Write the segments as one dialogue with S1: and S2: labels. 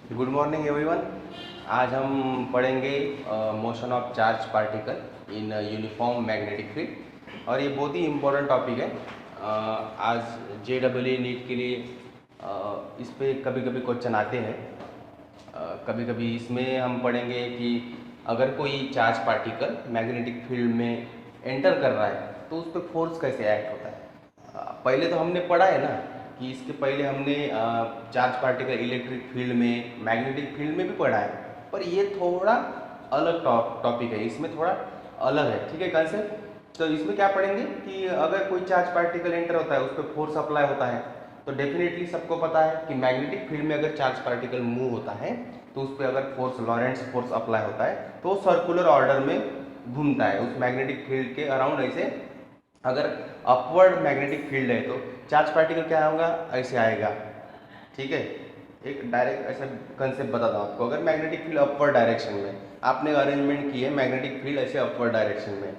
S1: Good morning everyone. आज हम पढ़ेंगे motion of charge particle in uniform magnetic field और ये बहुत ही इम्पोर्टेंट टॉपिक है। आज JEE नीट के लिए इस पे कभी कभी क्वेश्चन आते हैं। कभी कभी इसमें हम पढ़ेंगे कि अगर कोई चार्ज पार्टिकल मैग्नेटिक फील्ड में एंटर कर रहा है तो उस पर फोर्स कैसे एक्ट होता है। पहले तो हमने पढ़ा है ना कि इसके पहले हमने चार्ज पार्टिकल इलेक्ट्रिक फील्ड में मैग्नेटिक फील्ड में भी पढ़ा है, पर ये थोड़ा अलग टॉपिक है, इसमें थोड़ा अलग है। ठीक है कंसेप्ट। तो इसमें क्या पढ़ेंगे कि अगर कोई चार्ज पार्टिकल एंटर होता है उस पर फोर्स अप्लाई होता है, तो डेफिनेटली सबको पता है कि मैग्नेटिक फील्ड में अगर चार्ज पार्टिकल मूव होता है तो उस पर अगर फोर्स लॉरेंट्ज फोर्स अप्लाई होता है तो सर्कुलर ऑर्डर में घूमता है उस मैग्नेटिक फील्ड के अराउंड। ऐसे अगर अपवर्ड मैग्नेटिक फील्ड है तो चार्ज पार्टिकल क्या होगा, ऐसे आएगा। ठीक है, एक डायरेक्ट ऐसा कंसेप्ट बताता हूँ आपको। अगर मैग्नेटिक फील्ड अपवर्ड डायरेक्शन में आपने अरेंजमेंट की है, मैग्नेटिक फील्ड ऐसे अपवर्ड डायरेक्शन में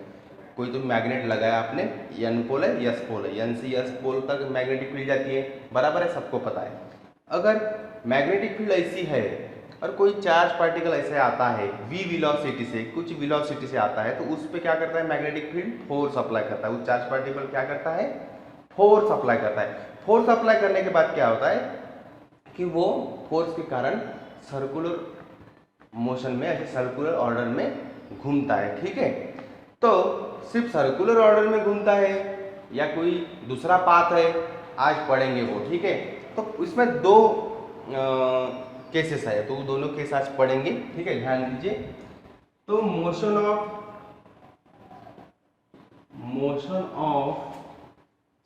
S1: कोई तो मैग्नेट लगाया आपने, एन पोल है यस पोल है, एन से यस पोल तक मैग्नेटिक फील्ड जाती है, बराबर है, सबको पता है। अगर मैग्नेटिक फील्ड ऐसी है और कोई चार्ज पार्टिकल ऐसे आता है v वेलोसिटी से, कुछ वेलोसिटी से आता है, तो उस पर क्या करता है मैग्नेटिक फील्ड, फोर्स अप्लाई करता है। उस चार्ज पार्टिकल क्या करता है, फोर्स अप्लाई करता है। फोर्स अप्लाई करने के बाद क्या होता है कि वो फोर्स के कारण सर्कुलर मोशन में, ऐसे सर्कुलर ऑर्डर में घूमता है। ठीक है, तो सिर्फ सर्कुलर ऑर्डर में घूमता है या कोई दूसरा पाथ है, आज पढ़ेंगे वो। ठीक है, तो इसमें दो केसेस है, तो दोनों केस आज पढ़ेंगे। ठीक है, ध्यान दीजिए। तो motion of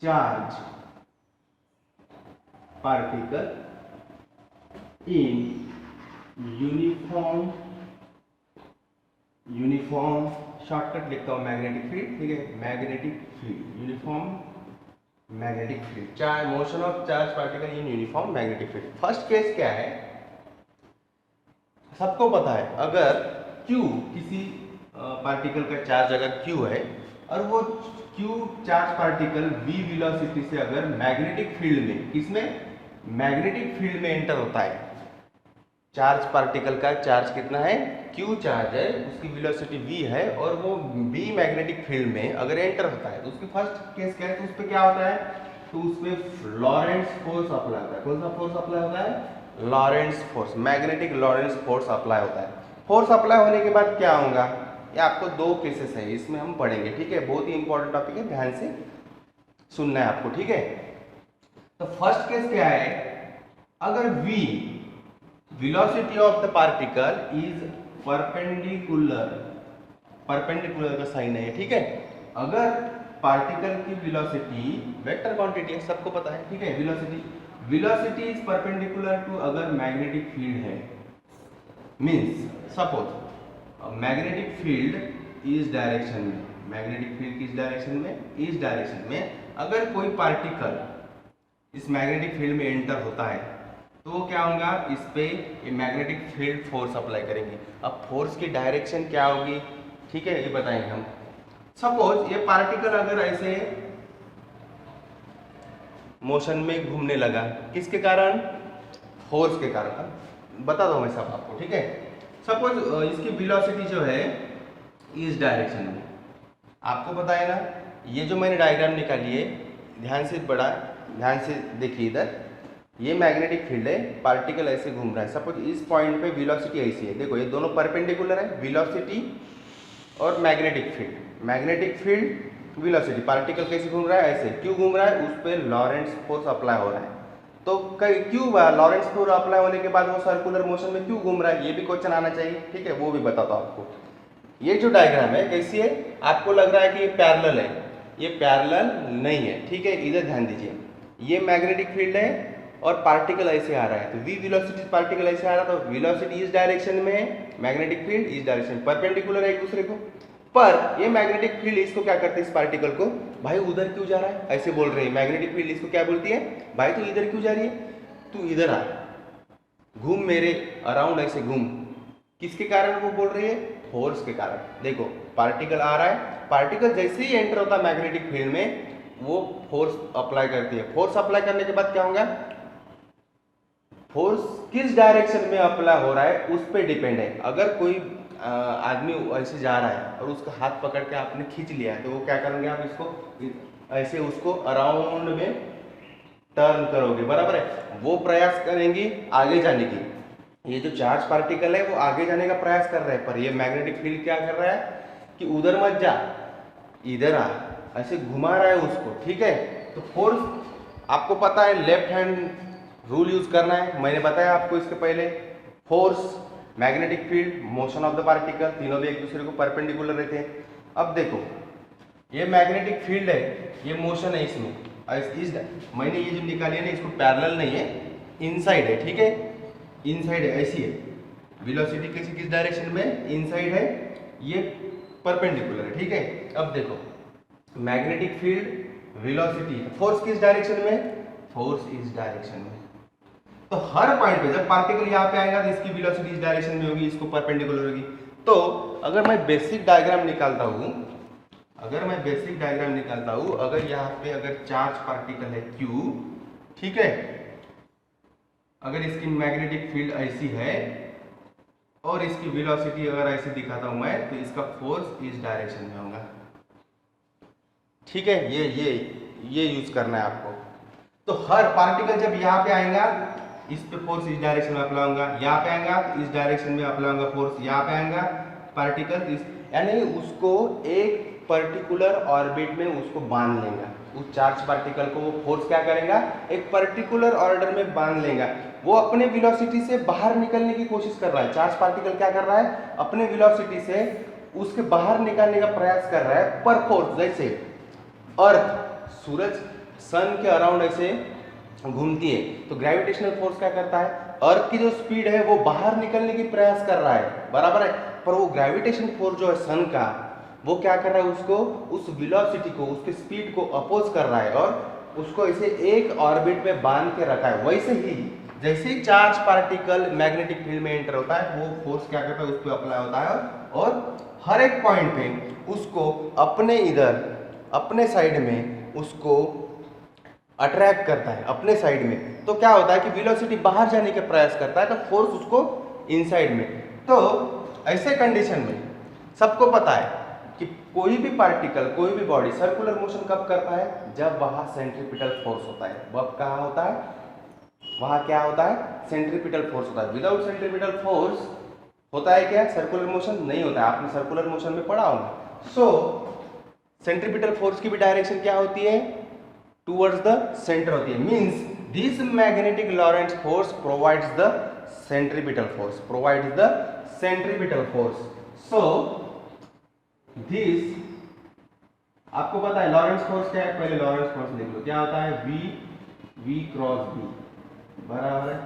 S1: charge particle in uniform shortcut लिखता हूँ मैग्नेटिक फील्ड। ठीक है, magnetic field, uniform magnetic field, charge motion of charge particle in uniform magnetic field. First case क्या है, सबको पता है, अगर Q किसी पार्टिकल का चार्ज अगर Q है और वो Q charge particle v velocity से अगर मैग्नेटिक फील्ड में, किसमें, मैग्नेटिक फील्ड में एंटर होता है, चार्ज पार्टिकल का चार्ज कितना है, Q चार्ज है, उसकी वेलोसिटी v है और वो v मैग्नेटिक फील्ड में अगर एंटर होता है तो उसकी फर्स्ट केस क्या है, तो उस पर क्या होता है, तो उस पर लॉरेंट्ज फोर्स अप्लाई होता है। कौन सा फोर्स अप्लाई होता है, लॉरेंट्ज force, magnetic Lorentz force apply होता है। फोर्स अप्लाई होने के बाद क्या होगा, ये आपको दो केसेस है, इसमें हम पढ़ेंगे। ठीक है, बहुत ही इंपॉर्टेंट टॉपिक है, ध्यान से सुनना है आपको। ठीक है, तो फर्स्ट केस क्या है, अगर v velocity of the particle is perpendicular, perpendicular का साइन है। ठीक है, अगर पार्टिकल की वेलोसिटी वेक्टर क्वांटिटी है, सबको पता है। ठीक है, वेलोसिटी इज परपेंडिकुलर टू अगर मैग्नेटिक फील्ड है, मींस सपोज मैग्नेटिक फील्ड इस डायरेक्शन में, मैग्नेटिक फील्ड किस डायरेक्शन में, इस डायरेक्शन में अगर कोई पार्टिकल इस मैग्नेटिक फील्ड में एंटर होता है तो वो क्या होगा, इस पे ये मैग्नेटिक फील्ड फोर्स अप्लाई करेंगे। अब फोर्स की डायरेक्शन क्या होगी, ठीक है, ये बताएंगे हम। सपोज ये पार्टिकल अगर ऐसे मोशन में घूमने लगा, किसके कारण, फोर्स के कारण, बता दो मैं सब आपको। ठीक है, सपोज इसकी वेलोसिटी जो है इस डायरेक्शन में, आपको पता है ना, ये जो मैंने डायग्राम निकाली है, ध्यान से ध्यान से देखिए, इधर ये मैग्नेटिक फील्ड है, पार्टिकल ऐसे घूम रहा है। सपोज इस पॉइंट पे वेलोसिटी ऐसी है, देखो ये दोनों परपेंडिकुलर है, वेलोसिटी और magnetic field, magnetic field velocity, particle कैसे घूम रहा है, ऐसे। क्यों घूम रहा है, उस पर लॉरेंट्ज फोर्स अप्लाई हो रहा है। तो क्यों लॉरेंट्ज फोर्स अप्लाई होने के बाद वो सर्कुलर मोशन में क्यों घूम रहा है, ये भी क्वेश्चन आना चाहिए। ठीक है, वो भी बताता हूँ आपको। ये जो डायग्राम है कैसी है, आपको लग रहा है कि ये पैरेलल है, ये पैरेलल नहीं है। ठीक है, इधर ध्यान दीजिए, ये मैग्नेटिक फील्ड है और पार्टिकल ऐसे आ रहा है, तो v वेलोसिटी पार्टिकल ऐसे आ रहा था, तो वेलोसिटी इस डायरेक्शन में है, मैग्नेटिक फील्ड इस डायरेक्शन में, परपेंडिकुलर है एक दूसरे को। पर ये मैग्नेटिक फील्ड इसको क्या करते हैं, इस पार्टिकल को, भाई उधर क्यों जा रहा है, ऐसे बोल रहे हैं। मैग्नेटिक फील्ड इसको क्या बोलती है, भाई तू इधर क्यों जा रही है, तू इधर आ, घूम मेरे अराउंड, ऐसे घूम। किसके कारण वो बोल रही है, फोर्स के कारण। देखो पार्टिकल आ रहा है, पार्टिकल जैसे ही एंटर होता है मैग्नेटिक फील्ड में वो फोर्स अप्लाई करती है। फोर्स अप्लाई करने के बाद क्या होगा, फोर्स किस डायरेक्शन में अप्लाई हो रहा है उस पर डिपेंड है। अगर कोई आदमी ऐसे जा रहा है और उसका हाथ पकड़ के आपने खींच लिया है तो वो क्या करेंगे, आप इसको ऐसे उसको अराउंड में टर्न करोगे, बराबर है। वो प्रयास करेंगी आगे जाने की। ये जो चार्ज पार्टिकल है वो आगे जाने का प्रयास कर रहे हैं, पर ये मैग्नेटिक फील्ड क्या कर रहा है कि उधर मत जा, इधर आ, ऐसे घुमा रहा है उसको, ठीक है। तो फोर्स आपको पता है, लेफ्ट हैंड रूल यूज करना है, मैंने बताया आपको इसके पहले। Force, magnetic field, motion of the particle, तीनों भी एक दूसरे को परपेंडिकुलर रहते हैं। अब देखो ये मैग्नेटिक फील्ड है, ये मोशन है इसमें, मैंने ये जो निकाली है ना इसको पैरेलल नहीं है, इनसाइड है, ठीक है, इनसाइड है, ऐसी है। वेलोसिटी किसी किस डायरेक्शन में, इनसाइड है, ये परपेंडिकुलर है, ठीक है। अब देखो मैग्नेटिक फील्ड, वेलोसिटी, फोर्स किस डायरेक्शन में, फोर्स इस डायरेक्शन में। तो हर पॉइंट पे जब पार्टिकल यहाँ पे आएगा तो इसकी वेलोसिटी इस डायरेक्शन में होगी, इसको परपेंडिकुलर होगी। तो अगर मैं बेसिक डायग्राम निकालता हूँ, अगर यहाँ पे अगर चार्ज पार्टिकल है Q, ठीक है, अगर इसकी मैग्नेटिक फील्ड ऐसी है और इसकी वेलोसिटी अगर ऐसे दिखाता हूं मैं, तो इसका फोर्स इस डायरेक्शन में होगा, ठीक है। ये यूज करना है आपको। तो हर पार्टिकल जब यहाँ पे आएगा इस पे फोर्स इस डायरेक्शन में अप्लाई होगा, यहाँ पे आएगा तो इस डायरेक्शन में अप्लाई होगा फोर्स, यहाँ पे आएगा पार्टिकल इस, यानी उसको एक पर्टिकुलर ऑर्बिट में उसको बांध लेगा। उस चार्ज पार्टिकल को वो फोर्स क्या करेगा, एक पर्टिकुलर ऑर्डर में बांध लेगा। वो अपने वेलोसिटी से बाहर निकलने की कोशिश कर रहा है। चार्ज पार्टिकल क्या कर रहा है, अपने वेलोसिटी से उसके बाहर निकालने का प्रयास कर रहा है। पर फोर्स, जैसे अर्थ सूरज सन के अराउंड ऐसे घूमती है तो ग्रेविटेशनल फोर्स क्या करता है, अर्थ की जो स्पीड है वो बाहर निकलने की प्रयास कर रहा है, बराबर है। पर वो ग्रेविटेशन फोर्स जो है सन का, वो क्या कर रहा है, उसको उस वेलोसिटी को, उसकी स्पीड को अपोज कर रहा है और उसको ऐसे एक ऑर्बिट में बांध के रखा है। वैसे ही जैसे ही चार्ज पार्टिकल मैग्नेटिक फील्ड में एंटर होता है, वो फोर्स क्या करता है, उस पर अप्लाई होता है और हर एक पॉइंट पे उसको अपने इधर, अपने साइड में उसको अट्रैक्ट करता है, अपने साइड में। तो क्या होता है कि वेलोसिटी बाहर जाने के प्रयास करता है तो फोर्स उसको इनसाइड में। तो ऐसे कंडीशन में सबको पता है कि कोई भी पार्टिकल, कोई भी बॉडी सर्कुलर मोशन कब करता है, जब वहां सेंट्रीपिटल फोर्स होता है। वह कहाँ होता है, वहां क्या होता है, सेंट्रीपिटल फोर्स होता है। विदाउट सेंट्रीपिटल फोर्स होता है क्या, सर्कुलर मोशन नहीं होता है। आपने सर्कुलर मोशन में पढ़ा होगा। सो सेंट्रीपिटल फोर्स की भी डायरेक्शन क्या होती है, टुवर्ड्स द सेंटर होती है। Means this magnetic Lorentz force provides the centripetal force, so this, आपको पता है लॉरेंट्ज फोर्स क्या है, पहले लॉरेंट्ज फोर्स लिख लो। क्या होता है, V क्रॉस B, बराबर है।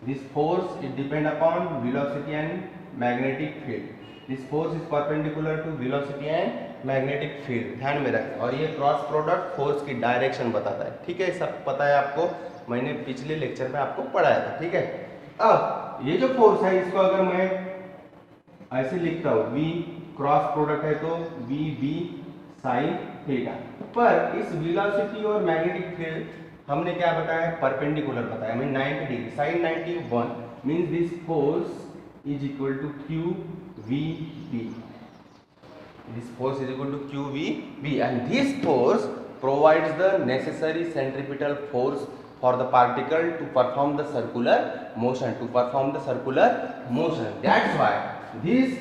S1: This force is depend upon velocity and magnetic field. This force is perpendicular to velocity and magnetic field, ध्यान में रखें। और ये क्रॉस प्रोडक्ट फोर्स की डायरेक्शन बताता है, ठीक है। सब पता है आपको, मैंने पिछले लेक्चर में आपको पढ़ाया था, ठीक है। अब ये जो फोर्स है इसको अगर मैं ऐसे लिखता हूँ, V क्रॉस प्रोडक्ट है तो VB साइन थीटा। पर इस वेलोसिटी और मैग्नेटिक फील्ड हमने क्या बताया, परपेंडिकुलर बताया, मैं 90 degree, sine 91 means this force is equal to QVB। This force is equal to QVB and this force provides the necessary centripetal force for the particle to perform the circular motion, That's why this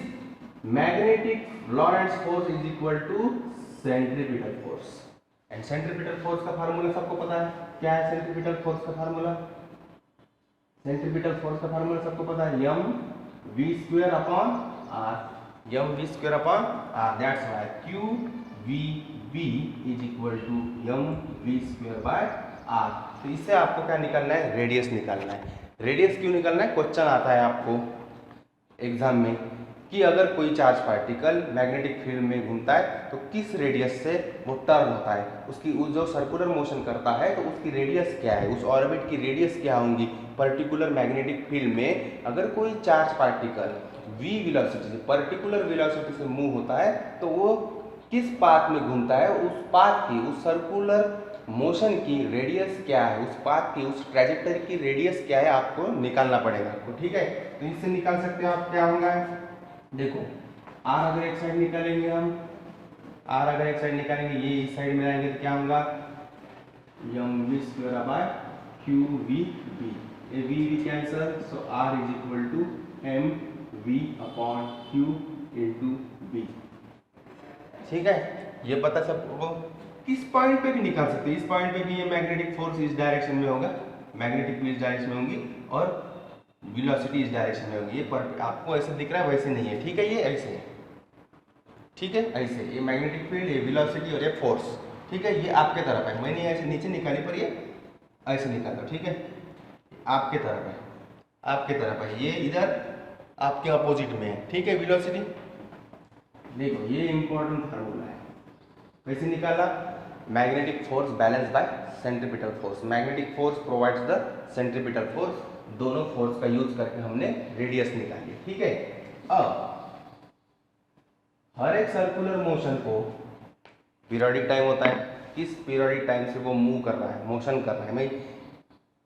S1: magnetic Lorentz force is equal to centripetal force. And centripetal force का formula सबको पता है, क्या है centripetal force का formula? centripetal force का formula सबको पता है, mv² upon r, mv² upon r। That's why QVB is equal to mv² by r। तो इससे आपको क्या निकालना है, रेडियस निकालना है। रेडियस क्यों निकालना है, क्वेश्चन आता है आपको एग्जाम में कि अगर कोई चार्ज पार्टिकल मैग्नेटिक फील्ड में घूमता है तो किस रेडियस से वो टर्न होता है, उसकी जो सर्कुलर मोशन करता है तो उसकी रेडियस क्या है, उस ऑर्बिट की रेडियस क्या होंगी पर्टिकुलर मैग्नेटिक फील्ड में। अगर कोई चार्ज पार्टिकल v वेलोसिटी से, पर्टिकुलर वेलोसिटी से मूव होता है तो वो किस पाथ में घूमता है, उस पाथ की, उस सर्कुलर मोशन की रेडियस क्या है, उस पाथ की, उस ट्रेजेक्टरी की रेडियस क्या है आपको निकालना पड़ेगा आपको, ठीक है। तो इससे निकाल सकते हो आप, क्या होगा, देखो आर अगर एक साइड निकालेंगे हम, आर अगर एक साइड निकालेंगे, ये इस साइड में आएंगे तो क्या होगा, M V square by Q V B, a V V cancel, so R is equal to M V upon Q into B, ठीक है। ये पता सबको, किस पॉइंट पे भी निकाल सकते हैं, इस पॉइंट पे भी ये मैग्नेटिक फोर्स इस डायरेक्शन में होगा, मैग्नेटिक फील्ड इस डायरेक्शन में होंगी और वेलोसिटी इस डायरेक्शन में होगी। ये आपको ऐसे दिख रहा है, वैसे नहीं है, ठीक है, ये ऐसे है, ठीक है, ऐसे ये मैग्नेटिक फील्ड, ये वेलोसिटी और ये फोर्स, ठीक है, ये आपके तरफ है, मैंने ऐसे नीचे निकाली पर ये ऐसे निकाला, ठीक है, आपके तरफ है, आपके तरफ है, ये इधर आपके अपोजिट में है, ठीक है, वेलोसिटी। देखो ये इंपॉर्टेंट फार्मूला है, कैसे निकाला, magnetic force balance bye centripetal force, magnetic force provides the centripetal force, दोनों फोर्स का यूज करके हमने रेडियस निकाली, ठीक है। अब हर एक सर्कुलर मोशन को पीरियोडिक टाइम होता है, किस पीरियोडिक टाइम से वो मूव कर रहा है, मोशन कर रहा है, मैं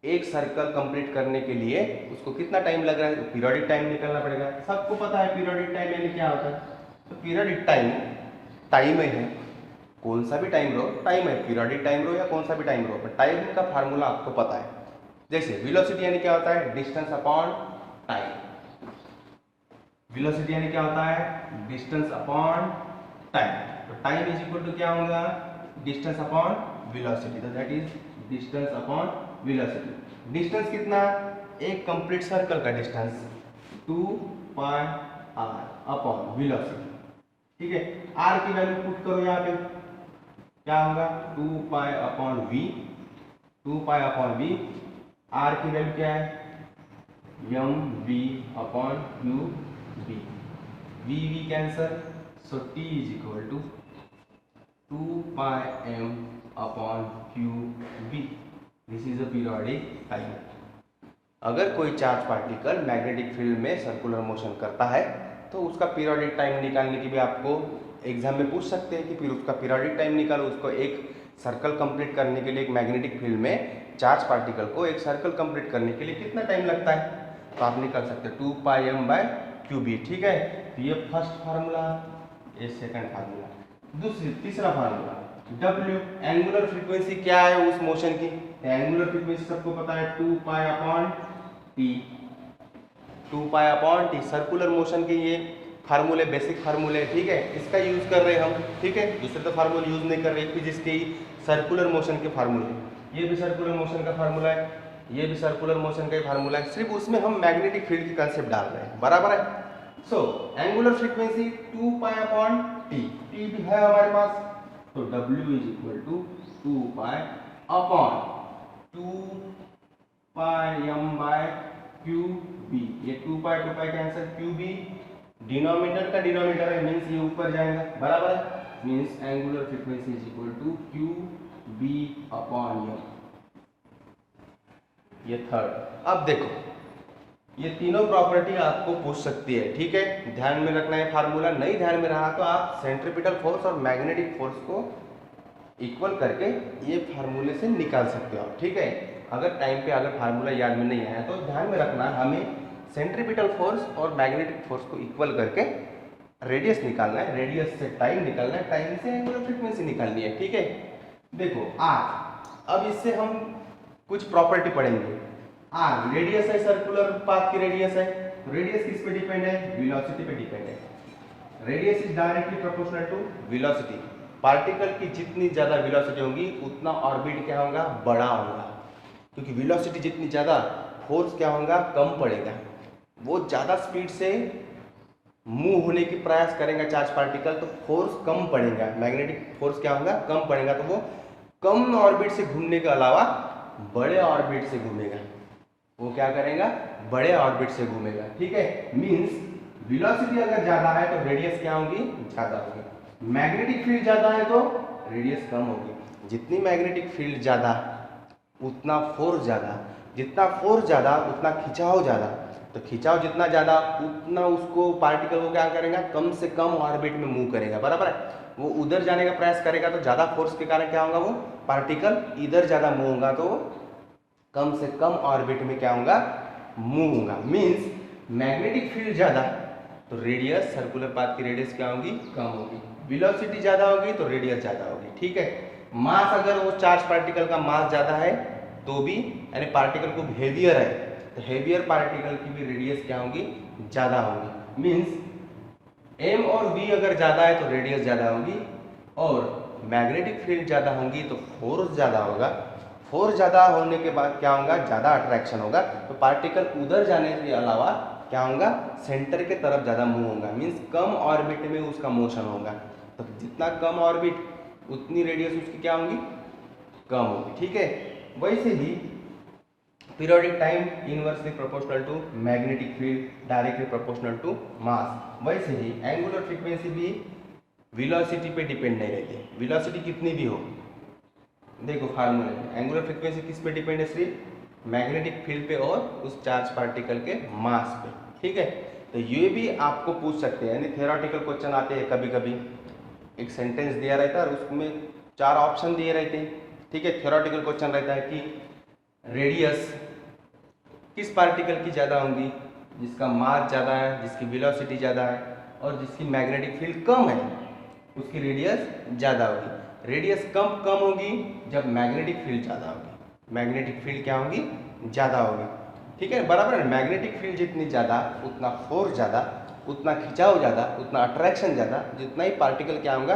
S1: एक सर्कल कंप्लीट करने के लिए उसको कितना टाइम लग रहा है, तो पीरियोडिक टाइम निकालना पड़ेगा, सबको पता है पीरियोडिक टाइम यानी क्या होता है, तो पीरियोडिक टाइम टाइम है, कौन सा भी टाइम रो टाइम है, पीरियोडिक टाइम रो या कौन सा भी टाइम रो, पर टाइम का फार्मूला आपको पता है। जैसे वेलोसिटी यानी क्या होता है, डिस्टेंस अपॉन टाइम, वेलोसिटी यानी क्या होता है, डिस्टेंस अपॉन टाइम, तो टाइम इज इक्वल टू क्या होगा, डिस्टेंस अपॉन वेलोसिटी, तो that is distance upon velocity. Distance कितना, एक कंप्लीट सर्कल का distance 2 pi R upon velocity, ठीक है। आर की वैल्यू पुट करो यहाँ पे, क्या होगा, 2 pi upon V, 2 pi upon V, R की वैल्यू क्या है, M V upon Q B, V V cancel, so T is equal to 2 pi M upon Q B, this is a periodic time. अगर कोई charge particle magnetic field में circular motion करता है तो उसका पीरियोडिक टाइम निकालने की भी आपको एग्जाम में पूछ सकते हैं कि फिर उसका पीरियोडिक टाइम निकालो, उसको एक सर्कल कंप्लीट करने के लिए, एक मैग्नेटिक फील्ड में चार्ज पार्टिकल को एक सर्कल कंप्लीट करने के लिए कितना टाइम लगता है, तो आप निकाल सकते हैं 2 pi M by Q B, ठीक है। तो ये फर्स्ट फार्मूला, ये सेकंड फार्मूला। तीसरा फार्मूला W, एंगुलर फ्रीक्वेंसी क्या है उस मोशन की, एंगुलर फ्रीक्वेंसी सबको पता है 2 pi upon T, 2 pi upon T, circular motion के ये फार्मूले बेसिक फार्मूले, ठीक है, इसका यूज कर रहे हैं हम, ठीक है, दूसरे तो फार्मूले यूज नहीं कर रहे, फिजिक्स के सर्कुलर मोशन के फार्मूले, ये भी सर्कुलर मोशन का फार्मूला है, ये भी सर्कुलर मोशन का ही फार्मूला है, सिर्फ उसमें हम मैग्नेटिक फील्ड की कंसेप्ट डाल रहे हैं, बराबर है। So angular frequency 2 pi upon T, T भी है हमारे पास, तो W is equal to 2 pi upon 2 pi M by Q B, ये 2 pi cancel, Q B denominator का डिनोमिनेटर है, मीन्स ये ऊपर जाएगा, बराबर है, means angular frequency is equal to Q B upon M, ये थर्ड। अब देखो ये तीनों प्रॉपर्टी आपको पूछ सकती है, ठीक है, ध्यान में रखना है फार्मूला, नहीं ध्यान में रहा तो आप सेंट्रीपिटल फोर्स और मैग्नेटिक फोर्स को इक्वल करके ये फार्मूले से निकाल सकते हो, ठीक है। अगर टाइम पे अगर फार्मूला याद में नहीं आया तो ध्यान में रखना, हमें सेंट्रीपिटल फोर्स और मैग्नेटिक फोर्स को इक्वल करके रेडियस निकालना है, रेडियस से टाइम निकालना है, टाइम से एंगुलर फ्रीक्वेंसी निकालनी है, ठीक है। देखो आर, अब इससे हम कुछ प्रॉपर्टी पढ़ेंगे। आर रेडियस है, सर्कुलर पाथ की रेडियस है, रेडियस किस पे डिपेंड है, वेलोसिटी पे डिपेंड है, radius is directly proportional to velocity, particle की जितनी ज्यादा वेलोसिटी होगी उतना ऑर्बिट क्या होगा, बड़ा होगा, क्योंकि वेलोसिटी जितनी ज्यादा फोर्स क्या होगा, कम पड़ेगा, वो ज्यादा स्पीड से मूव होने की प्रयास करेगा चार्ज पार्टिकल, तो फोर्स कम पड़ेगा, मैग्नेटिक फोर्स क्या होगा, कम पड़ेगा, तो वो कम ऑर्बिट से घूमने के अलावा बड़े ऑर्बिट से घूमेगा, वो क्या करेगा, बड़े ऑर्बिट से घूमेगा, ठीक है। मींस वेलोसिटी अगर ज्यादा है तो रेडियस क्या होगी, ज्यादा होगी, मैग्नेटिक फील्ड ज्यादा है तो रेडियस कम होगी, जितनी मैग्नेटिक फील्ड ज्यादा उतना फोर्स ज्यादा, जितना फोर्स ज्यादा उतना खिंचाव ज्यादा, तो खिंचाव जितना ज्यादा उतना उसको पार्टिकल को क्या करेगा, कम से कम ऑर्बिट में मूव करेगा, बराबर है। वो उधर जाने का प्रयास करेगा तो ज़्यादा फोर्स के कारण क्या होगा, वो पार्टिकल इधर ज़्यादा मूव होगा तो कम से कम ऑर्बिट में क्या होगा, मूव होगा। मीन्स मैग्नेटिक फील्ड ज़्यादा तो रेडियस, सर्कुलर पाथ की रेडियस क्या होगी, कम होगी। वेलोसिटी ज़्यादा होगी तो रेडियस ज़्यादा होगी। ठीक है, मास अगर वो चार्ज पार्टिकल का मास ज़्यादा है तो भी, यानी पार्टिकल को हेवियर है तो हेवियर पार्टिकल की भी रेडियस क्या होगी, ज़्यादा होगी। मीन्स m और v अगर ज़्यादा है तो रेडियस ज़्यादा होगी, और मैग्नेटिक फील्ड ज़्यादा होगी तो फोर्स ज़्यादा होगा। फोर्स ज़्यादा होने के बाद क्या होगा, ज़्यादा अट्रैक्शन होगा तो पार्टिकल उधर जाने के अलावा क्या होगा, सेंटर के तरफ ज़्यादा मूव होगा। मीन्स कम ऑर्बिट में उसका मोशन होगा, तो जितना कम ऑर्बिट उतनी रेडियस उसकी क्या होगी, कम होगी। ठीक है, वैसे ही periodic time inversely proportional to magnetic field directly proportional to mass. वैसे ही एंगुलर फ्रीक्वेंसी भी वेलोसिटी पे डिपेंड नहीं रहती। वेलोसिटी कितनी भी हो, देखो फार्मूले में एंगुलर फ्रीक्वेंसी किस पे डिपेंड है, सिर्फ मैग्नेटिक फील्ड पे और उस चार्ज पार्टिकल के मास पे। ठीक है, तो ये भी आपको पूछ सकते हैं, यानी थ्योरेटिकल क्वेश्चन आते हैं कभी कभी, एक सेंटेंस दिया रहता है और उसमें 4 ऑप्शन दिए रहते हैं। ठीक है, थ्योरेटिकल क्वेश्चन रहता है कि रेडियस किस पार्टिकल की ज़्यादा होगी, जिसका मास ज़्यादा है, जिसकी वेलोसिटी ज़्यादा है और जिसकी मैग्नेटिक फील्ड कम है, उसकी रेडियस ज़्यादा होगी। रेडियस कम होगी जब मैग्नेटिक फील्ड ज़्यादा होगी। मैग्नेटिक फील्ड क्या होगी, ज़्यादा होगी। ठीक है, बराबर है। मैग्नेटिक फील्ड जितनी ज़्यादा उतना फोर्स ज़्यादा, उतना खिंचाव ज़्यादा, उतना अट्रैक्शन ज़्यादा, जितना ही पार्टिकल क्या होगा,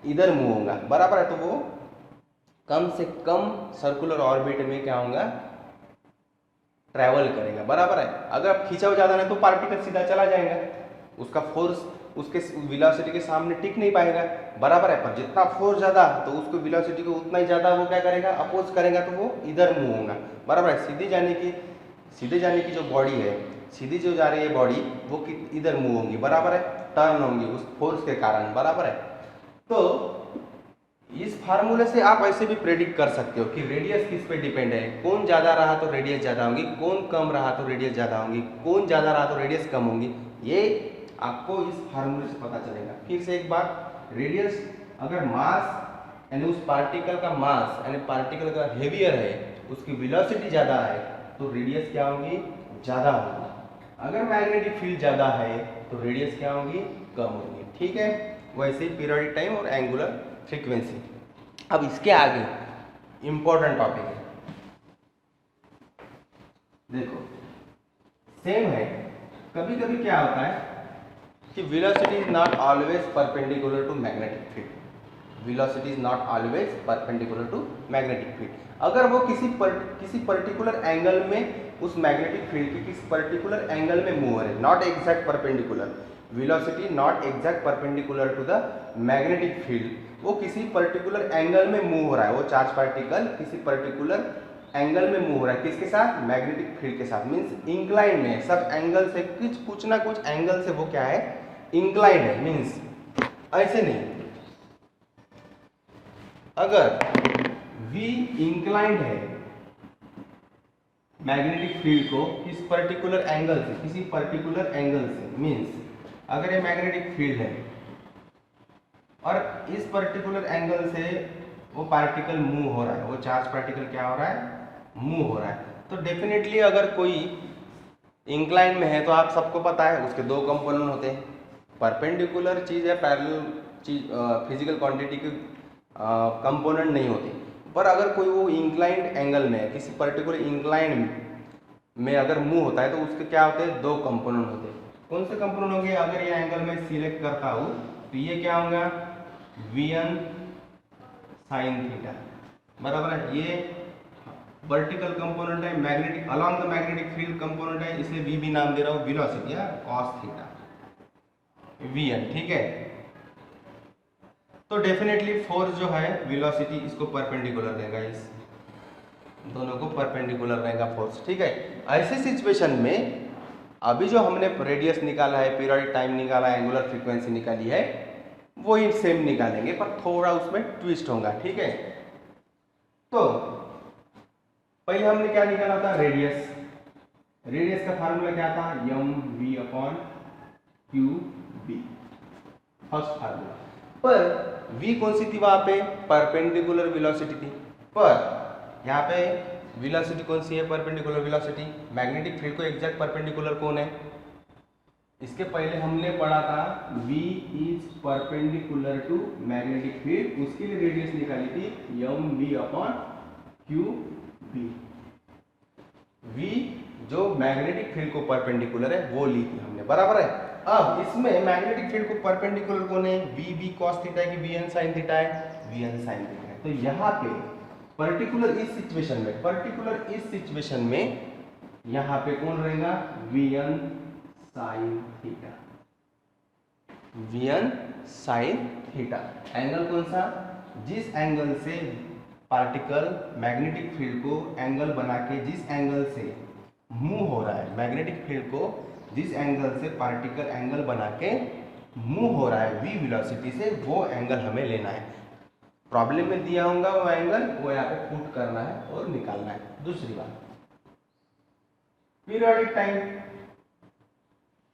S1: इधर मूव होगा। बराबर है, तो वो कम से कम सर्कुलर ऑर्बिट में क्या होगा, ट्रैवल करेगा। बराबर है। अगर खिंचाव ज़्यादा है तो पार्टिकल सीधा चला जाएगा, उसका फोर्स उसके वेलोसिटी के सामने टिक नहीं पाएगा। बराबर है, पर जितना फोर्स ज़्यादा तो उसको वेलोसिटी को उतना ही ज़्यादा वो क्या करेगा, अपोज करेगा, तो वो इधर मूव होगा। बराबर है। सीधे जाने की जो बॉडी है, सीधी जो जा रही है बॉडी, वो इधर मूव होंगी। बराबर है, टर्न होंगी उस फोर्स के कारण। बराबर है। तो इस फार्मूले से आप ऐसे भी प्रेडिक्ट कर सकते हो कि रेडियस किस पे डिपेंड है, कौन ज़्यादा रहा तो रेडियस ज़्यादा होगी, कौन कम रहा तो रेडियस ज़्यादा होगी, कौन ज़्यादा रहा तो रेडियस कम होगी। ये आपको इस फार्मूले से पता चलेगा। फिर से एक बार, रेडियस अगर मास यानी उस पार्टिकल का मास यानी पार्टिकल का हेवियर है, उसकी वेलोसिटी ज़्यादा है तो रेडियस क्या होगी, ज़्यादा होगी। अगर मैग्नेटिक फील्ड ज़्यादा है तो रेडियस क्या होगी, कम होगी। ठीक है, वैसे ही पीरियोडिक टाइम और एंगुलर फ्रीक्वेंसी। अब इसके आगे इंपॉर्टेंट टॉपिक है, देखो सेम है। कभी कभी क्या होता है कि velocity is not always perpendicular to magnetic field. Velocity is not always perpendicular to magnetic field. अगर वो किसी पर्टिकुलर एंगल में उस मैग्नेटिक फील्ड की किसी पर्टिकुलर एंगल में मूव हो रहे, not exact perpendicular, velocity not exact perpendicular to the magnetic field, वो किसी पर्टिकुलर एंगल में मूव हो रहा है, वो चार्ज पार्टिकल किसी पर्टिकुलर एंगल में मूव हो रहा है, किसके साथ, मैग्नेटिक फील्ड के साथ। मीन्स इंक्लाइन में, सब एंगल से कुछ ना कुछ एंगल से वो क्या है, इंक्लाइन है। मीन्स ऐसे नहीं, अगर V इंक्लाइंड है मैग्नेटिक फील्ड को किस पर्टिकुलर एंगल से, किसी पर्टिकुलर एंगल से, मीन्स अगर ये मैग्नेटिक फील्ड है और इस पर्टिकुलर एंगल से वो पार्टिकल मूव हो रहा है, वो चार्ज पार्टिकल क्या हो रहा है, मूव हो रहा है, तो डेफिनेटली अगर कोई इंक्लाइन में है तो आप सबको पता है उसके 2 कंपोनेंट होते हैं। परपेंडिकुलर चीज़ है, पैरेलल चीज फिजिकल क्वांटिटी की कंपोनेंट नहीं होती। पर अगर कोई वो इंक्लाइंड एंगल में है, किसी पर्टिकुलर इंक्लाइन में अगर मूव होता है तो उसके क्या होते हैं, 2 कंपोनेंट होते हैं। कौन से कंपोनेंट होंगे, अगर ये एंगल में सिलेक्ट करता हूँ तो ये क्या होगा, Vn साइन थीटा। बराबर है। ये वर्टिकल कंपोनेंट है, magnetic along the magnetic field component है, इसलिए वी भी नाम दे रहा हूँ, वेलोसिटी या कॉस थीटा Vn। ठीक है, तो डेफिनेटली फोर्स जो है वेलोसिटी इसको परपेंडिकुलर देगा, इस दोनों को परपेंडिकुलर रहेगा फोर्स। ठीक है, ऐसे सिचुएशन में अभी जो हमने रेडियस निकाला है, पीरियोडिक टाइम निकाला है, एंगुलर फ्रीक्वेंसी निकाली है, वो ही सेम निकालेंगे पर थोड़ा उसमें ट्विस्ट होगा। ठीक है, तो पहले हमने क्या निकाला था, रेडियस। रेडियस का फार्मूला क्या था, mv/qb, फर्स्ट फार्मूला। पर v कौन सी थी वहां पे, परपेंडिकुलर वेलोसिटी थी। पर यहाँ पे वेलोसिटी कौन सी है, परपेंडिकुलर वेलोसिटी। मैग्नेटिक फील्ड को एग्जैक्ट परपेंडिकुलर कौन है, इसके पहले हमने पढ़ा था v is perpendicular to magnetic field, उसके लिए रेडियस निकाली थी mv/qb। v जो मैग्नेटिक फील्ड को परपेंडिकुलर है वो ली थी हमने, बराबर है। अब इसमें मैग्नेटिक फील्ड को परपेंडिकुलर कौन है, v cos थीटा है कि vn sin थीटा है, vn sin थीटा है। तो यहाँ पे पर्टिकुलर इस सिचुएशन में यहाँ पे कौन रहेगा, vn sin theta, vn sin theta. Angle कौन सा, जिस एंगल से पार्टिकल मैग्नेटिक फील्ड को एंगल बना के जिस एंगल से मूव हो रहा है, मैग्नेटिक फील्ड को जिस एंगल से पार्टिकल एंगल बना के मूव हो रहा है v वेलोसिटी से, वो एंगल हमें लेना है। प्रॉब्लम में दिया होगा वो एंगल, वो यहाँ पे पुट करना है और निकालना है। दूसरी बात, पीरियोडिक टाइम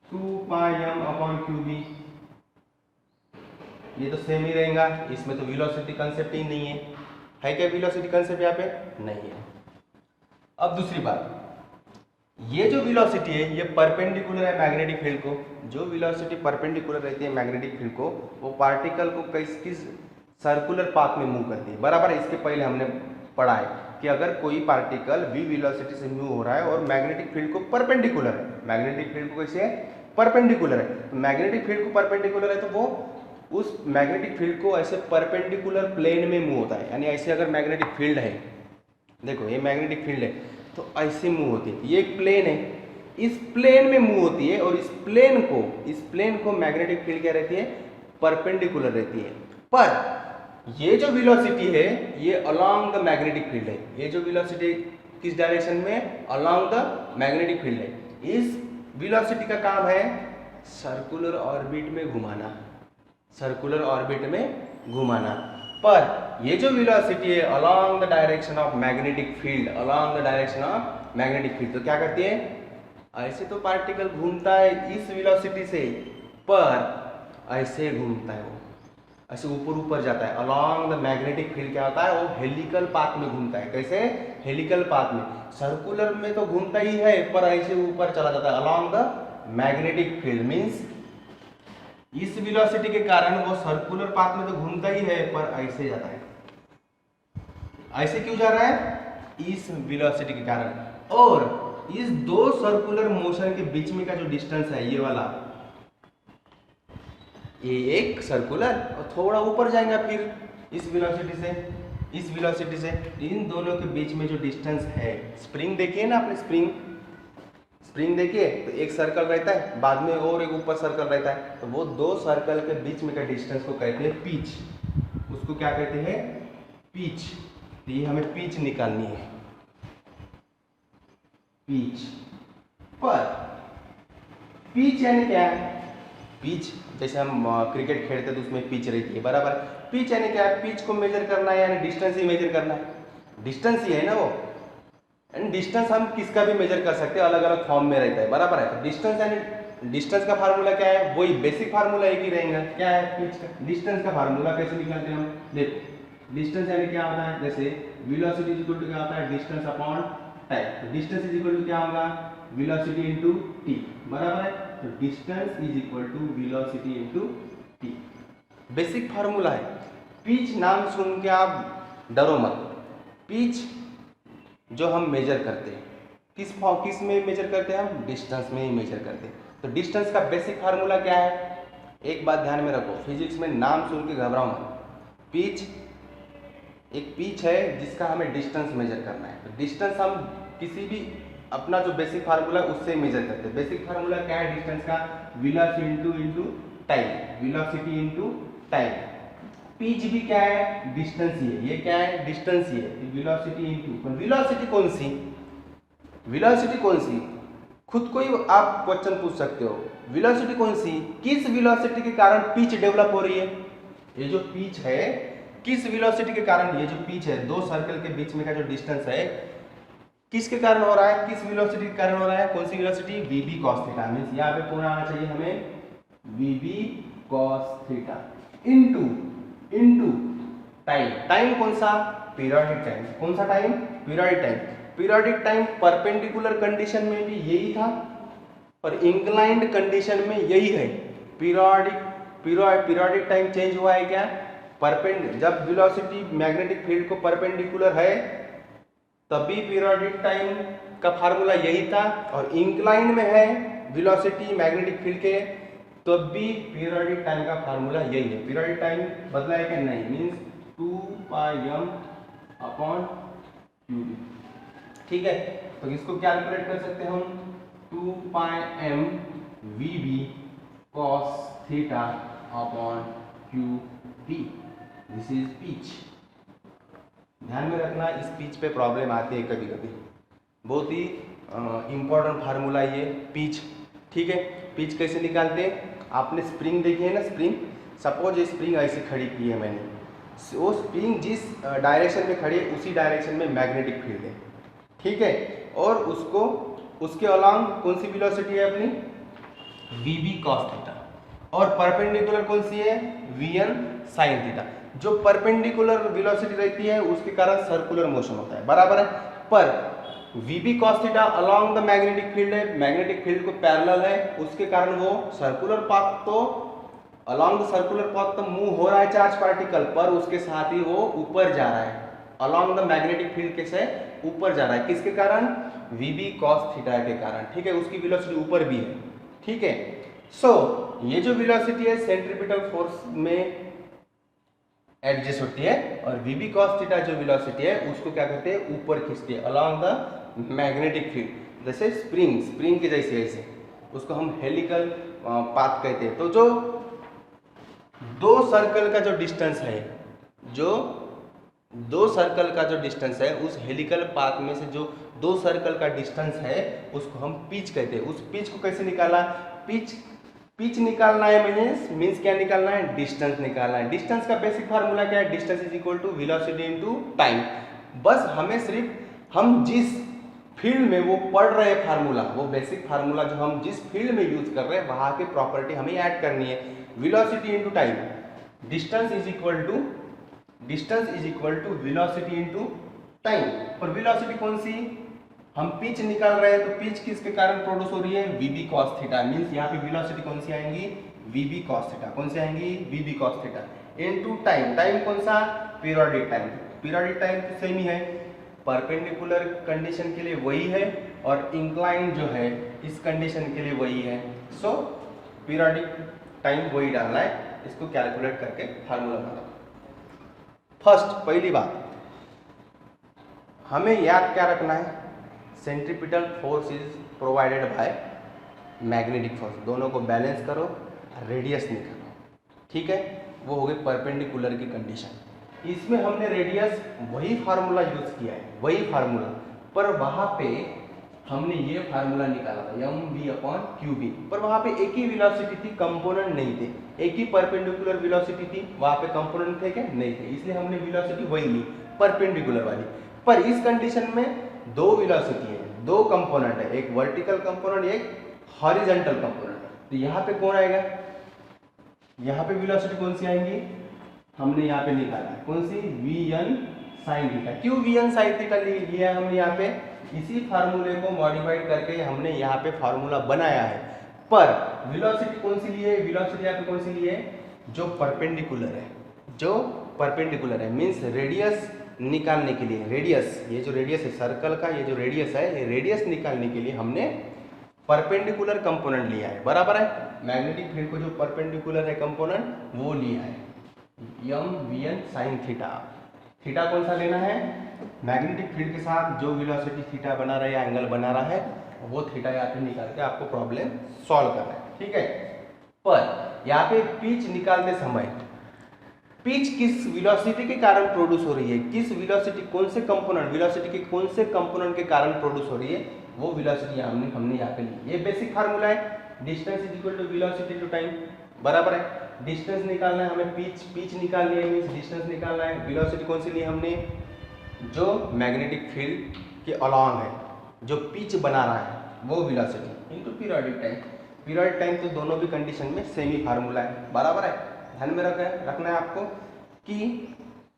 S1: 2πm/qb, ये तो सेम ही रहेगा, इसमें तो वेलोसिटी कंसेप्ट ही नहीं है क्या, वेलोसिटी कंसेप्ट यहाँ पे नहीं है। अब दूसरी बात, ये जो वेलोसिटी है ये परपेंडिकुलर है मैग्नेटिक फील्ड को। जो वेलोसिटी परपेंडिकुलर रहती है मैग्नेटिक फील्ड को, वो पार्टिकल को किस सर्कुलर पाथ में मूव करती है, बराबर है। इसके पहले हमने पढ़ा है कि अगर कोई पार्टिकल v वेलोसिटी से मूव हो रहा है और मैग्नेटिक फील्ड को परपेंडिकुलर है, मैग्नेटिक फील्ड को कैसे है, परपेंडिकुलर है, तो मैग्नेटिक फील्ड को परपेंडिकुलर है तो वो उस मैग्नेटिक फील्ड को ऐसे परपेंडिकुलर प्लेन में मूव होता है। यानी ऐसे अगर मैग्नेटिक फील्ड है, देखो ये मैग्नेटिक फील्ड है तो ऐसे मूव होती है, ये एक प्लेन है, इस प्लेन में मूव होती है, और इस प्लेन को मैग्नेटिक फील्ड क्या रहती है, परपेंडिकुलर रहती है। पर ये जो वेलोसिटी है ये अलोंग द मैग्नेटिक फील्ड है, ये जो वेलोसिटी किस डायरेक्शन में, अलोंग द मैग्नेटिक फील्ड है। इस वेलोसिटी का काम है सर्कुलर ऑर्बिट में घुमाना, सर्कुलर ऑर्बिट में घुमाना। पर ये जो वेलोसिटी है along the direction of magnetic field, along the direction of magnetic field, तो क्या करती है, ऐसे तो पार्टिकल घूमता है इस वेलोसिटी से, पर ऐसे घूमता है, वो ऐसे ऊपर ऊपर जाता है। अलोंग द मैग्नेटिक फील्ड क्या होता है, वो हेलिकल पाथ में घूमता है। कैसे, हेलिकल पाथ में। सर्कुलर में तो घूमता ही है पर ऐसे ऊपर चला जाता है along the magnetic field. Means इस वेलोसिटी के कारण वो सर्कुलर पाथ में तो घूमता ही है पर ऐसे जाता है। ऐसे क्यों जा रहा है, इस वेलोसिटी के कारण। और इस दो सर्कुलर मोशन के बीच में का जो डिस्टेंस है ये वाला, ये एक सर्कुलर और थोड़ा ऊपर जाएगा फिर इस वेलोसिटी से, इस वेलोसिटी से इन दोनों के बीच में जो डिस्टेंस है, स्प्रिंग देखिए ना आपने, स्प्रिंग देखिए तो एक सर्कल रहता है, बाद में और एक ऊपर सर्कल रहता है, तो वो दो सर्कल के बीच में का डिस्टेंस को कहते हैं पिच। उसको क्या कहते हैं, पिच। तो ये हमें पिच निकालनी है, पिच। पर पिच यानी क्या है, पिच जैसे हम क्रिकेट खेलते तो उसमें पिच रहती है, बराबर। पिच यानी क्या है, पिच को मेजर करना है, यानी डिस्टेंस ही मेजर करना है, डिस्टेंस ही है ना वो। एंड डिस्टेंस हम किसका भी मेजर कर सकते हैं, अलग अलग फॉर्म में रहता है, बराबर है। तो डिस्टेंस यानी डिस्टेंस का फार्मूला क्या है, वही बेसिक फार्मूला एक ही रहेगा, क्या है, पिच का। डिस्टेंस का फार्मूला कैसे निकालते हैं हम, देखो डिस्टेंस यानी क्या होता है, जैसे वेलोसिटी इज इक्वल टू क्या होता है, डिस्टेंस अपॉन टाइम। तो डिस्टेंस इज इक्वल टू क्या होगा, वेलोसिटी इनटू टी, बराबर है। तो distance is equal to velocity into T, basic formula है। पिच नाम सुन के आप डरो मत। पिच जो हम मेजर करते हैं किस में मेजर करते हैं हम, डिस्टेंस में ही मेजर करते हैं। तो डिस्टेंस का बेसिक फार्मूला क्या है, एक बात ध्यान में रखो, फिजिक्स में नाम सुन के घबराओ मत। पिच एक पिच है जिसका हमें डिस्टेंस मेजर करना है। तो डिस्टेंस हम किसी भी अपना जो बेसिक फार्मूला उससे मेजर करते हैं। बेसिक फार्मूला क्या है डिस्टेंस का, velocity into time, velocity into time. Pitch भी क्या है, डिस्टेंस ही है, ये क्या है, डिस्टेंस ही है, वेलोसिटी इनटू। वेलोसिटी कौन सी, वेलोसिटी कौन सी, खुद को ही आप क्वेश्चन पूछ सकते हो, वेलोसिटी कौन सी, किस वेलोसिटी के कारण पिच डेवलप हो रही है। ये जो पिच है किस वेलोसिटी के कारण, ये जो पिच है दो सर्कल के बीच में का जो डिस्टेंस है किसके कारण हो रहा है, किस वेलोसिटी के कारण हो रहा है, कौन सी velocity, VB cos theta. Means यहाँ पे पूरा आना चाहिए हमें VB cos theta. Into into time. Time कौन सा? Periodic time. कौन सा time? Periodic time. Periodic time perpendicular condition में भी यही था और इंक्लाइंड कंडीशन में यही है। पीरियोडिक टाइम चेंज हुआ है क्या? जब वेलोसिटी मैग्नेटिक फील्ड को परपेंडिकुलर है तभी पीरियोडिक टाइम का फार्मूला यही था, और इंक्लाइन में है वेलोसिटी मैग्नेटिक फील्ड के तब भी पीरियोडिक टाइम का फार्मूला यही है। पीरियोडिक टाइम बदला है कि नहीं? Means 2πm upon qd। ठीक है, तो इसको कैलकुलेट कर सकते हैं हम 2πm vb cos theta upon qd। This is pitch. ध्यान में रखना, इस पिच पे प्रॉब्लम आती है कभी कभी। बहुत ही इंपॉर्टेंट फार्मूला ये पिच। ठीक है, पिच कैसे निकालते हैं? आपने स्प्रिंग देखी है ना, स्प्रिंग। सपोज ये स्प्रिंग ऐसे खड़ी की है मैंने, वो स्प्रिंग जिस डायरेक्शन में खड़ी है उसी डायरेक्शन में मैग्नेटिक फील्ड है। ठीक है, और उसको उसके अलॉन्ग कौन सी वेलोसिटी है अपनी? vb cos थीटा, और परपेंडिकुलर कौन सी है? vn sin theta. जो परपेंडिकुलर वेलोसिटी रहती है उसके कारण सर्कुलर मोशन होता है, बराबर है। पर vb cos theta along the magnetic field है, मैग्नेटिक फील्ड को पैरेलल है, उसके कारण वो सर्कुलर पाथ तो अलॉन्ग द सर्कुलर पाथ तो मूव हो रहा है चार्ज पार्टिकल, पर उसके साथ ही वो ऊपर जा रहा है। अलॉन्ग द मैग्नेटिक फील्ड के से ऊपर जा रहा है, किसके कारण? vb cos थीटा के कारण। ठीक है, उसकी वेलोसिटी ऊपर भी है। ठीक है, सो ये जो वेलोसिटी है सेंट्रीपिटल फोर्स में एडजस्ट होती है, और vb cos थीटा जो वेलोसिटी है उसको क्या कहते हैं? ऊपर खींचती है अलॉन्ग द मैग्नेटिक फील्ड। जैसे स्प्रिंग के जैसे ऐसे, उसको हम हेलिकल पाथ कहते हैं। तो जो दो सर्कल का जो डिस्टेंस है, दो सर्कल का जो डिस्टेंस है, उस हेलिकल पाथ में से जो दो सर्कल का डिस्टेंस है उसको हम पिच कहते हैं। उस पिच को कैसे निकाला? पिच निकालना है मीन्स क्या निकालना है? डिस्टेंस निकालना है। डिस्टेंस का बेसिक फार्मूला क्या है? Distance is equal to velocity into time. बस हमें सिर्फ हम जिस फील्ड में वो पढ़ रहे हैं फार्मूला, वो बेसिक फार्मूला जो हम जिस फील्ड में यूज कर रहे हैं वहां की प्रॉपर्टी हमें ऐड करनी है। Velocity into time, distance is equal to velocity into time. और वेलोसिटी कौन सी? हम पिच निकाल रहे हैं, तो पिच किसके कारण प्रोड्यूस हो रही है? vb cos theta. मींस यहाँ पे वेलोसिटी कौन सी आएंगी? vb cos theta. कौन सी आएंगी? vb cos theta into time. Time कौन सा? Periodic time. पीरियोडिक टाइम तो सेम ही है, परपेंडिकुलर कंडीशन के लिए वही है, और इंक्लाइन जो है इस कंडीशन के लिए वही है। सो पीरियोडिक टाइम वही डालना है, इसको कैलकुलेट करके फार्मूला बनाना। फर्स्ट, पहली बात हमें याद क्या रखना है? Centripetal force is provided by magnetic force. दोनों को बैलेंस करो, रेडियस निकालो। ठीक है, वो हो गई परपेंडिकुलर की कंडीशन। इसमें हमने रेडियस वही फार्मूला यूज किया है, वही फार्मूला, पर वहां पे हमने ये फार्मूला निकाला था mv अपॉन qb, पर वहां पे एक ही वेलोसिटी थी, कंपोनेंट नहीं थे। एक ही परपेंडिकुलर वेलोसिटी थी, वहां पे कंपोनेंट थे क्या? नहीं थे, इसलिए हमने वेलोसिटी वही ली, परपेंडिकुलर वाली। पर इस कंडीशन में दो वेलोसिटी है, दो कंपोनेंट है, एक वर्टिकल कंपोनेंट, एक हॉरिजॉन्टल कंपोनेंट। तो यहाँ पे कौन आएगा? यहाँ पे वेलोसिटी कौन सी आएंगी? हमने यहाँ पे निकाला है, कौन सी? vn sin theta. क्यों vn sin थीटा लिया है हमने यहाँ पे? इसी फार्मूले को मॉडिफाइड करके हमने यहाँ पे फार्मूला बनाया है। पर वेलोसिटी कौन सी ली है? वेलोसिटी यहाँ पे कौन सी ली है? जो परपेंडिकुलर है, मीन्स रेडियस निकालने के लिए। रेडियस, ये जो रेडियस है सर्कल का, ये जो रेडियस है, ये रेडियस निकालने के लिए हमने परपेंडिकुलर कंपोनेंट लिया है, बराबर है। मैग्नेटिक फील्ड को जो परपेंडिकुलर है कंपोनेंट वो लिया है, vn sin थीटा। थीटा कौन सा लेना है? मैग्नेटिक फील्ड के साथ जो वेलोसिटी थीटा बना रहा है, एंगल बना रहा है, वो थीटा यहाँ पे निकाल के आपको प्रॉब्लम सॉल्व करना है। ठीक है, पर यहाँ पे पिच निकालते समय पिच किस वेलोसिटी के कारण प्रोड्यूस हो रही है, किस वेलोसिटी, कौन से कंपोनेंट, वेलोसिटी के कौन से कंपोनेंट के कारण प्रोड्यूस हो रही है, वो वेलोसिटी हमने यहाँ पे ली। ये बेसिक फार्मूला है, distance is equal to velocity to time, बराबर है। डिस्टेंस निकालना है हमें, पिच निकालनी है, मींस डिस्टेंस निकालना है। वेलोसिटी कौन सी ली हमने? जो मैग्नेटिक फील्ड के अलॉन्ग है, जो पिच बना रहा है, वो velocity into periodic time. Periodic time तो दोनों भी कंडीशन में सेम ही फार्मूला है, बराबर है। ध्यान में रखना है आपको कि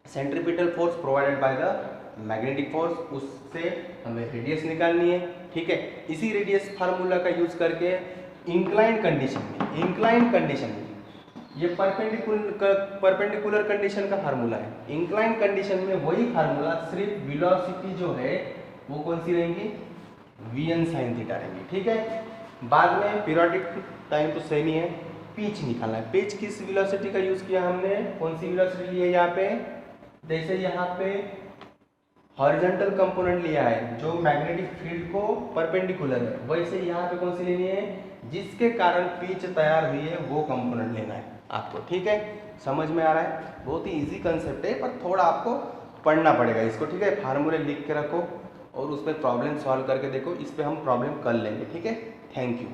S1: centripetal force provided by the magnetic force, उससे हमें रेडियस निकालनी है। ठीक है, इसी रेडियस फार्मूला का यूज करके इंक्लाइन कंडीशन में ये परपेंडिकुलर कंडीशन का फार्मूला है। इंक्लाइन कंडीशन में वही फार्मूला, सिर्फ वेलोसिटी जो है वो कौन सी रहेंगी, Vn sin थीटा रहेंगी। ठीक है, बाद में पीरियोडिक टाइम तो सेम ही है, पिच निकालना है। पिच किस वेलोसिटी का यूज किया हमने, कौन सी वेलोसिटी ली है यहाँ पे, जैसे यहाँ पे हॉरिजॉन्टल कंपोनेंट लिया है जो मैग्नेटिक फील्ड को परपेंडिकुलर है, वैसे यहाँ पे कौन सी लेनी है, जिसके कारण पिच तैयार हुई है वो कंपोनेंट लेना है आपको। ठीक है, समझ में आ रहा है, बहुत ही इजी कंसेप्ट है, पर थोड़ा आपको पढ़ना पड़ेगा इसको। ठीक है, फार्मूले लिख के रखो और उसमें प्रॉब्लम सॉल्व करके देखो, इस पे हम प्रॉब्लम कर लेंगे। ठीक है, थैंक यू।